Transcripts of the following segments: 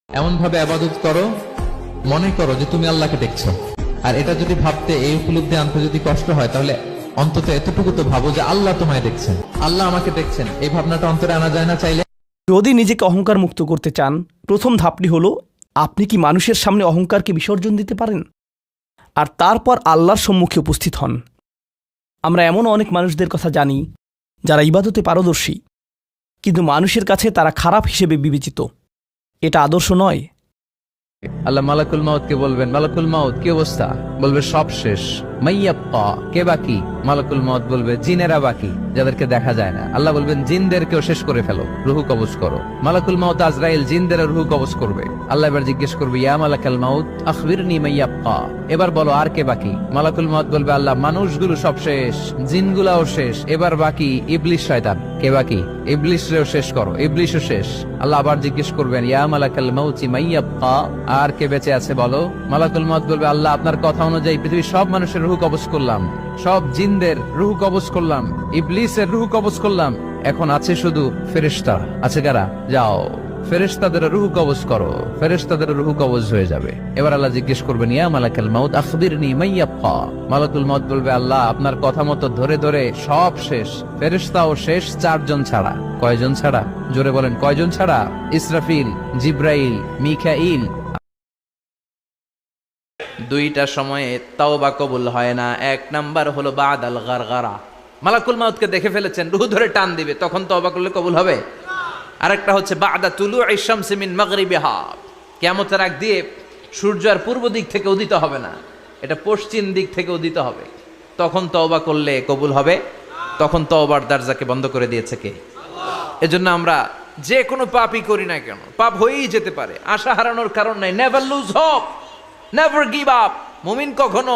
এমন ভাবে আবাদত করো মনে করো যে তুমি আল্লাহকে দেখছো। আর এটা যদি ভাবতে, এই উপলব্ধি আনতে যদি কষ্ট হয়, তাহলে অন্তত এতটুকু তো ভাবো যে আল্লাহ তোমায় দেখছেন, আল্লাহ আমাকে দেখছেন। এই ভাবনাটা অন্তরে আনা যায় না চাইলে? যদি নিজেকে অহংকার মুক্ত করতে চান, প্রথম ধাপটি হলো আপনি কি মানুষের সামনে অহংকারকে বিসর্জন দিতে পারেন, আর তারপর আল্লাহর সম্মুখে উপস্থিত হন। আমরা এমন অনেক মানুষদের কথা জানি যারা ইবাদতে পারদর্শী, কিন্তু মানুষের কাছে তারা খারাপ হিসেবে বিবেচিত। এটা আদর্শ নয়। আল্লাহ মালাকুল মাউতকে বলবেন, মালাকুল মাউত কি অবস্থা? বলবে সব শেষ। মাইয়াপ্পা, কে বাকি? মালাকুল মাউত বলবে জিনেরা বাকি, যাদেরকে দেখা যায় না। আল্লাহ বলবেন জিনদেরকেও শেষ করে ফেলো, রুহু কবজ করো। মালাকুল মাউত আজরাইল জিনদের রুহু কবজ করবে। আল্লাহ এবার জিজ্ঞেস করবে, ইয়া মালাকাল মাউত আখবিরনি মাইয়াপ্পা, এবার বলো আর কে বাকি? মালাকুল মাউত বলবে, আল্লাহ মানুষগুলো সব শেষ, জিনগুলাও শেষ, এবার বাকি ইবলিস শয়তান। কে বাকি? ইবলিসরেও শেষ করো, ইবলিসও শেষ। আল্লাহ আবার জিজ্ঞেস করবেন, ইয়া মালাকাল মাউতি মাইয়াপ্পা, আর কে বেঁচে আছে বলো? মালাকুল মাউত বলবে, আল্লাহ আপনার কথা অনুযায়ী পৃথিবীর সব মানুষের রুহু কবজ করলাম, সব জিনদের রুহু কবজ করলাম, ইবলিসের রুহু কবজ করলাম, এখন আছে শুধু ফেরেশতা। আছে কারা? যাও ফেরেশতাদের রুহু কবজ করো। ফেরেশতাদের রুহু কবজ হয়ে যাবে। এবার আল্লাহ জিজ্ঞেস করবেন, ইয়া মালাকাল মাউত আখবিরনি মাইয়াপ্পা। মালাকুল মাউত বলবে, আল্লাহ আপনার কথা মতো ধরে ধরে সব শেষ, ফেরেশতাও শেষ, 4 জন ছাড়া। কয়জন ছাড়া? জোরে বলেন, কয়জন ছাড়া? ইসরাফিল, জিব্রাইল, মিকাইল। দুইটা সময়ে তাওবা কবুল হয় না। এক নাম্বার হলো বাদাল গারগারা, মালাকুল মাউতকে দেখে ফেলেছেন, রুহু ধরে টান দিবে, তখন তাওবা করলে কবুল হবে। আরেকটা হচ্ছে বাদা তুলুই শামসি মিন মাগরিবিহা, কিয়ামতের আগ দিয়ে সূর্য আর পূর্ব দিক থেকে উদিত হবে না, এটা পশ্চিম দিক থেকে উদিত হবে, তখন তওবা করলে কবুল হবে। তখন তওবার দরজাকে বন্ধ করে দিয়েছে কে? এজন্য আমরা যে কোনো পাপই করি না কেন, পাপ হয়েই যেতে পারে, আশা হারানোর কারণ নাই। Never lose hope, never give up. মুমিন কখনো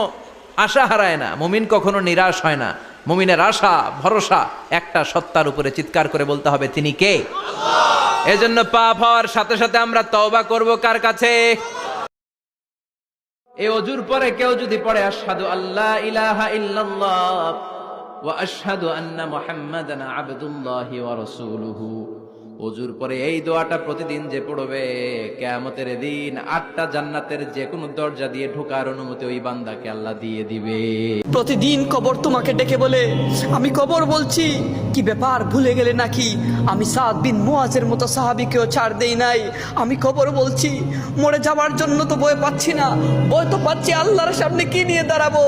আশা হারায় না, মুমিন কখনো নিরাশ হয় না। মুমিনের আশা ভরসা একটা সত্তার উপরে, চিৎকার করে বলতে হবে, তিনি কে? আল্লাহ। এজন্য পাপ হওয়ার সাথে সাথে আমরা তওবা করব কার কাছে? এই ওযুর পরে কেউ যদি পড়ে আশহাদু আল্লা ইলাহা ইল্লাল্লাহ ওয়া আশহাদু আন্না মুহাম্মাদান আবদুল্লাহি ওয়া রাসূলুহু, ওযুর পরে এই দোয়াটা প্রতিদিন যে পড়বে, কিয়ামতের দিন 8টা জান্নাতের যে কোনো দরজা দিয়ে ঢোকার অনুমতি ওই বান্দাকে আল্লাহ দিয়ে দিবে। প্রতিদিন কবর তোমাকে ডেকে বলে, আমি কবর বলছি, কি ব্যাপার ভুলে গেলে নাকি? আমি সাদ বিন মুআজের মতো সাহাবীকেও ছাড় দেই নাই। আমি কবর বলছি, মরে যাওয়ার জন্য তো ভয় পাচ্ছি না, ভয় তো পাচ্ছি আল্লাহর সামনে কি নিয়ে দাঁড়াবো।